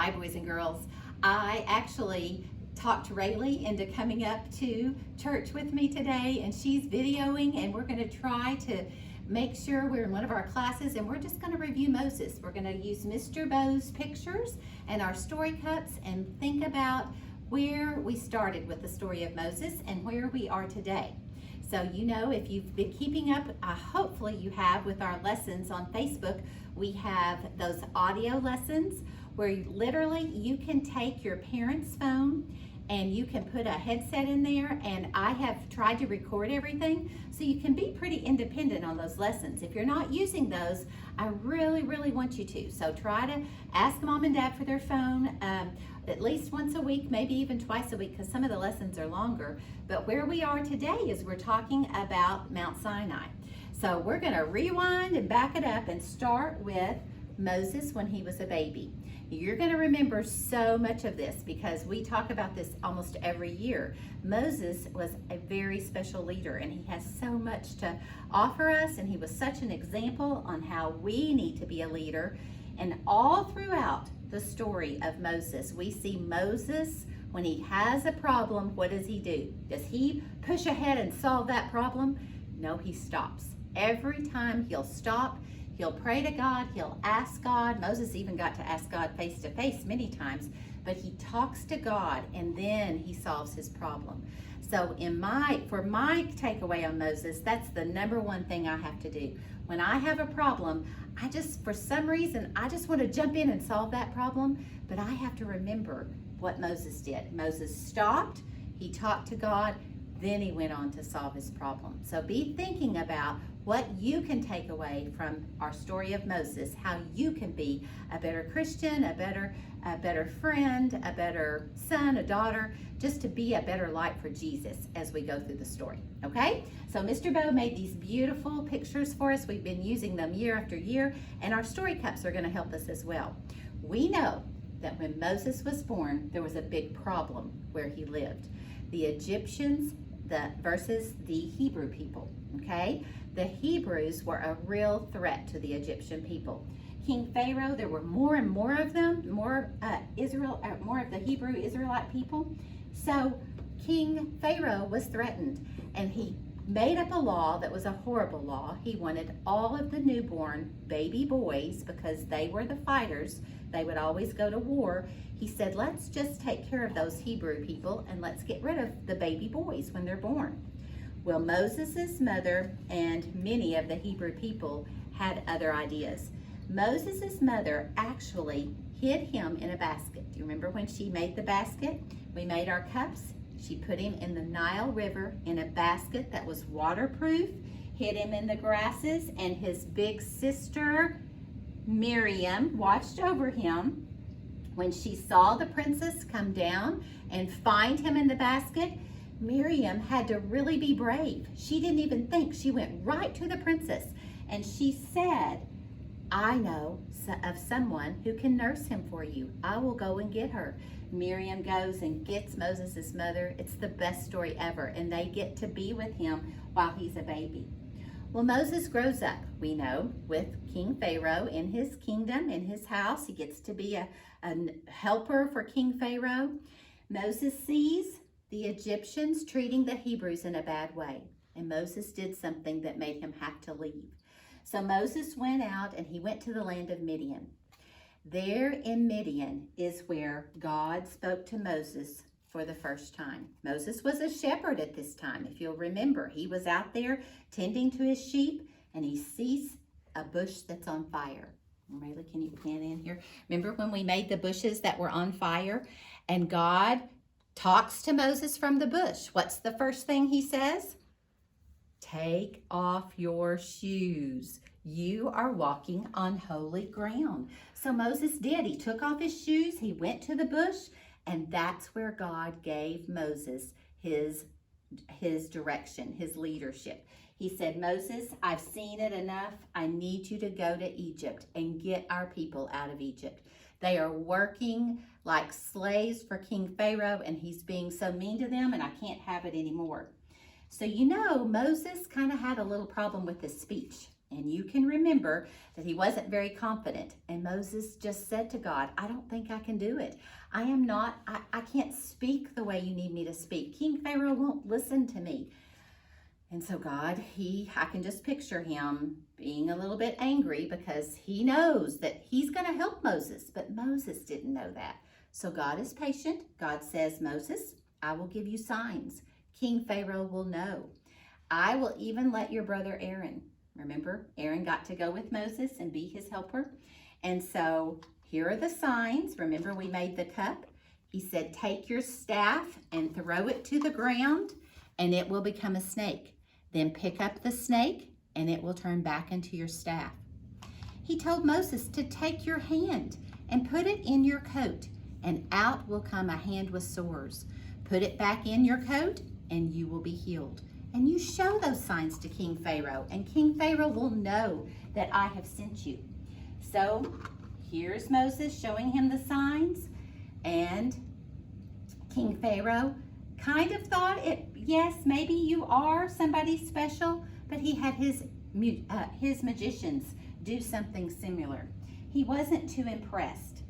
Hi, boys and girls. I actually talked Rayleigh into coming up to church with me today, and she's videoing, and we're going to try to make sure we're in one of our classes, and we're just going to review Moses. We're going to use Mr. Bo's pictures and our story cups and think about where we started with the story of Moses and where we are today. So, you know, if you've been keeping up, hopefully you have, with our lessons on Facebook. We have those audio lessons where literally you can take your parent's phone and you can put a headset in there, and I have tried to record everything so you can be pretty independent on those lessons. If you're not using those, I really want you to. So try to ask mom and dad for their phone at least once a week, maybe even twice a week, because some of the lessons are longer. But where we are today is we're talking about Mount Sinai. So we're going to rewind and back it up and start with Moses when he was a baby. You're going to remember so much of this because we talk about this almost every year. Moses was a very special leader, and he has so much to offer us, and he was such an example on how we need to be a leader. And all throughout the story of Moses, we see Moses, when he has a problem, what does he do? Does he push ahead and solve that problem? No, he stops. Every time he'll stop, he'll pray to God, he'll ask God. Moses even got to ask God face to face many times, but he talks to God and then he solves his problem. So for my takeaway on Moses, that's the number one thing I have to do. When I have a problem, for some reason, I just want to jump in and solve that problem, but I have to remember what Moses did. Moses stopped, he talked to God, then he went on to solve his problem. So be thinking about what you can take away from our story of Moses, how you can be a better Christian, a better friend, a better son, a daughter, just to be a better light for Jesus as we go through the story, okay? So Mr. Bo made these beautiful pictures for us. We've been using them year after year, and our story cups are going to help us as well. We know that when Moses was born, there was a big problem where he lived. The Egyptians versus the Hebrew people, okay? The Hebrews were a real threat to the Egyptian people. King Pharaoh, there were more and more of them, more of the Hebrew Israelite people. So King Pharaoh was threatened, and he made up a law that was a horrible law. He wanted all of the newborn baby boys, because they were the fighters, they would always go to war. He said, let's just take care of those Hebrew people and let's get rid of the baby boys when they're born. Well, Moses' mother and many of the Hebrew people had other ideas. Moses' mother actually hid him in a basket. Do you remember when she made the basket? We made our cups. She put him in the Nile River in a basket that was waterproof, hid him in the grasses, and his big sister, Miriam, watched over him. When she saw the princess come down and find him in the basket, Miriam had to really be brave. She didn't even think. She went right to the princess and she said, I know of someone who can nurse him for you. I will go and get her. Miriam goes and gets Moses' mother. It's the best story ever, and they get to be with him while he's a baby. Well, Moses grows up, we know, with King Pharaoh in his kingdom, in his house. He gets to be a helper for King Pharaoh. Moses sees the Egyptians treating the Hebrews in a bad way, and Moses did something that made him have to leave. So Moses went out and he went to the land of Midian. There in Midian is where God spoke to Moses for the first time. Moses was a shepherd at this time, if you'll remember. He was out there tending to his sheep, and he sees a bush that's on fire. Rayleigh, can you pan in here? Remember when we made the bushes that were on fire? And God talks to Moses from the bush. What's the first thing he says? Take off your shoes. You are walking on holy ground. So Moses did. He took off his shoes. He went to the bush, and that's where God gave Moses his direction, his leadership. He said, Moses, I've seen it enough. I need you to go to Egypt and get our people out of Egypt. They are working like slaves for King Pharaoh, and he's being so mean to them, and I can't have it anymore. So you know, Moses kind of had a little problem with his speech. And you can remember that he wasn't very confident. And Moses just said to God, I don't think I can do it. I can't speak the way you need me to speak. King Pharaoh won't listen to me. And so God, I can just picture him being a little bit angry because he knows that he's going to help Moses, but Moses didn't know that. So God is patient. God says, Moses, I will give you signs. King Pharaoh will know. I will even let your brother Aaron. Remember, Aaron got to go with Moses and be his helper. And so here are the signs. Remember, we made the cup. He said, take your staff and throw it to the ground and it will become a snake. Then pick up the snake and it will turn back into your staff. He told Moses to take your hand and put it in your coat, and out will come a hand with sores. Put it back in your coat and you will be healed. And you show those signs to King Pharaoh, and King Pharaoh will know that I have sent you. So here's Moses showing him the signs, and King Pharaoh kind of thought, yes, maybe you are somebody special, but he had his magicians do something similar. He wasn't too impressed.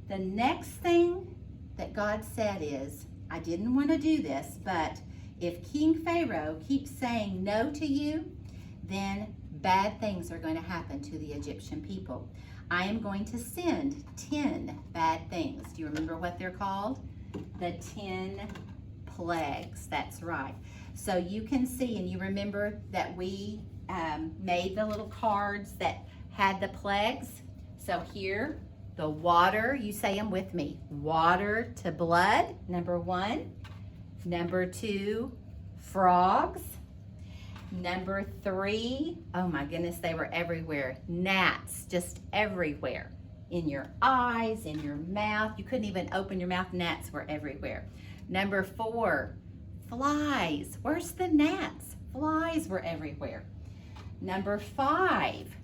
The next thing that God said is, I didn't want to do this, but if King Pharaoh keeps saying no to you, then bad things are going to happen to the Egyptian people. I am going to send 10 bad things. Do you remember what they're called? The 10 plagues. That's right. So you can see, and you remember that we made the little cards that had the plagues. So here, the water, you say them with me. Water to blood, number 1. Number 2, frogs. Number 3, oh my goodness, they were everywhere. Gnats, just everywhere. In your eyes, in your mouth. You couldn't even open your mouth. Gnats were everywhere. Number 4, flies. Where's the gnats? Flies were everywhere. Number 5,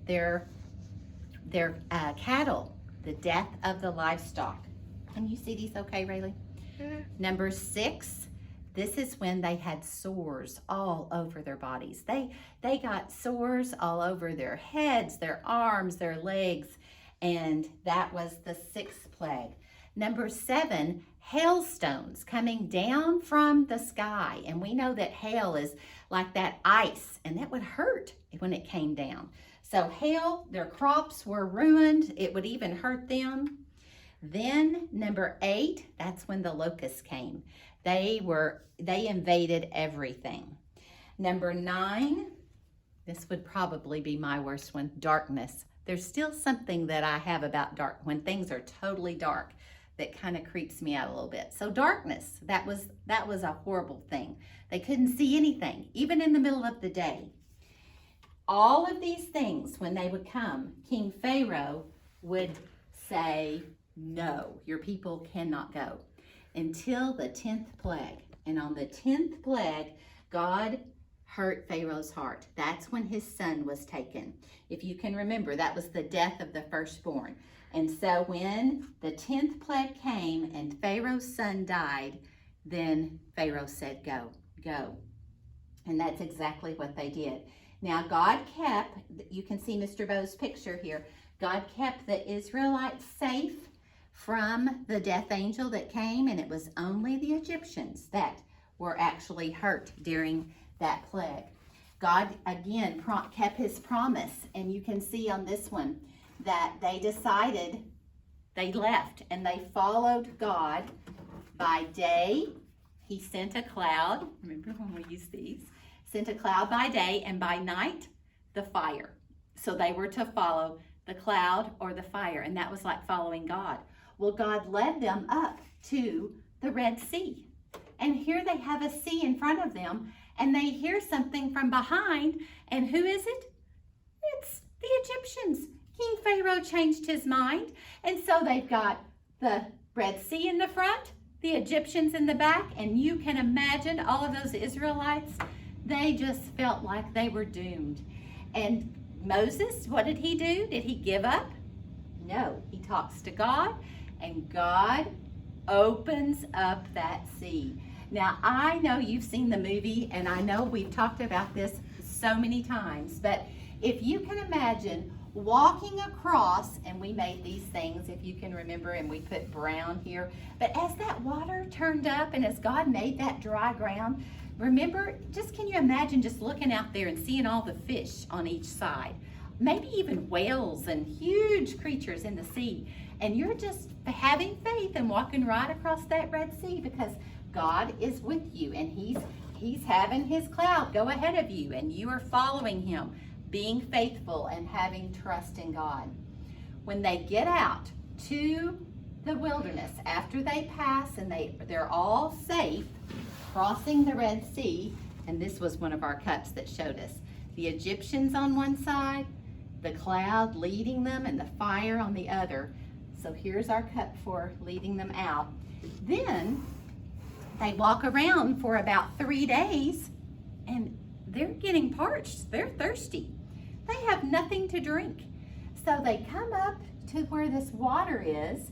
their cattle, the death of the livestock. Can you see these okay, Rayleigh? Number 6, this is when they had sores all over their bodies. They got sores all over their heads, their arms, their legs, and that was the 6th plague. Number 7, hailstones coming down from the sky. And we know that hail is like that ice, and that would hurt when it came down. So hail, their crops were ruined. It would even hurt them. Then number 8, that's when the locusts came. They invaded everything. Number 9, this would probably be my worst one, darkness. There's still something that I have about dark, when things are totally dark, that kind of creeps me out a little bit. So darkness, that was a horrible thing. They couldn't see anything, even in the middle of the day. All of these things, when they would come, King Pharaoh would say, no, your people cannot go, until the 10th plague. And on the 10th plague, God hurt Pharaoh's heart. That's when his son was taken. If you can remember, that was the death of the firstborn. And so when the 10th plague came and Pharaoh's son died, then Pharaoh said, go, go. And that's exactly what they did. Now God kept, you can see Mr. Bo's picture here, God kept the Israelites safe from the death angel that came, and it was only the Egyptians that were actually hurt during that plague. God, again, kept his promise, and you can see on this one that they decided, they left, and they followed God. By day, he sent a cloud. Remember when we used these? Sent a cloud by day, and by night, the fire. So they were to follow the cloud or the fire, and that was like following God. Well, God led them up to the Red Sea. And here they have a sea in front of them, and they hear something from behind. And who is it? It's the Egyptians. King Pharaoh changed his mind. And so they've got the Red Sea in the front, the Egyptians in the back, and you can imagine all of those Israelites, they just felt like they were doomed. And Moses, what did he do? Did he give up? No, he talks to God, and God opens up that sea. Now, I know you've seen the movie, and I know we've talked about this so many times, but if you can imagine walking across, and we made these things, if you can remember, and we put brown here, but as that water turned up and as God made that dry ground, remember, just can you imagine just looking out there and seeing all the fish on each side? Maybe even whales and huge creatures in the sea. And you're just having faith and walking right across that Red Sea because God is with you and He's having His cloud go ahead of you and you are following Him, being faithful and having trust in God. When they get out to the wilderness, after they pass and they're all safe crossing the Red Sea, and this was one of our cups that showed us, the Egyptians on one side, the cloud leading them and the fire on the other. So here's our cup for leading them out. Then they walk around for about 3 days and they're getting parched. They're thirsty. They have nothing to drink. So they come up to where this water is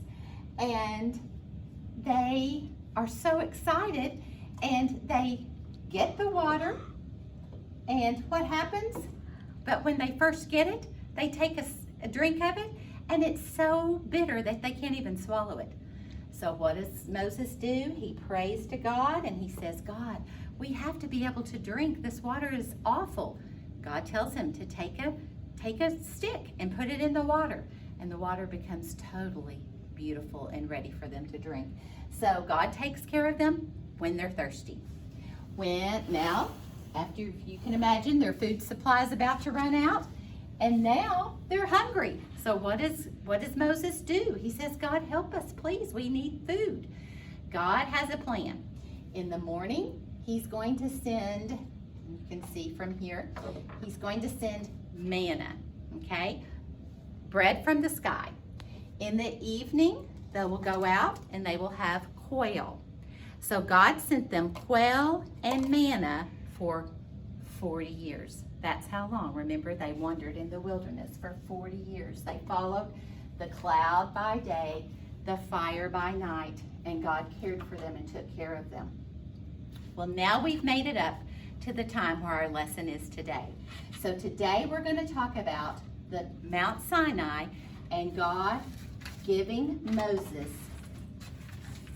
and they are so excited and they get the water. And what happens? But when they first get it, they take a drink of it and it's so bitter that they can't even swallow it. So what does Moses do? He prays to God and he says, God, we have to be able to drink. This water is awful. God tells him to take a stick and put it in the water, and the water becomes totally beautiful and ready for them to drink. So God takes care of them when they're thirsty. Now, after, you can imagine, their food supply is about to run out, and now they're hungry. So what does Moses do? He says, God, help us, please. We need food. God has a plan. In the morning, He's going to send, you can see from here, He's going to send manna, okay? Bread from the sky. In the evening, they will go out and they will have quail. So God sent them quail and manna for 40 years. That's how long. Remember, they wandered in the wilderness for 40 years. They followed the cloud by day, the fire by night, and God cared for them and took care of them. Well, now we've made it up to the time where our lesson is today. So today we're going to talk about the Mount Sinai and God giving Moses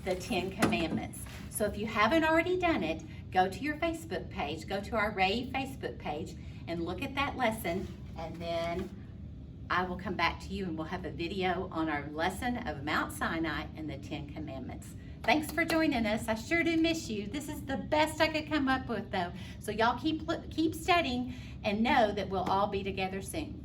the 10 Commandments. So if you haven't already done it, go to your Facebook page, go to our Rave Facebook page and look at that lesson, and then I will come back to you and we'll have a video on our lesson of Mount Sinai and the 10 Commandments. Thanks for joining us. I sure do miss you. This is the best I could come up with though. So y'all keep studying and know that we'll all be together soon.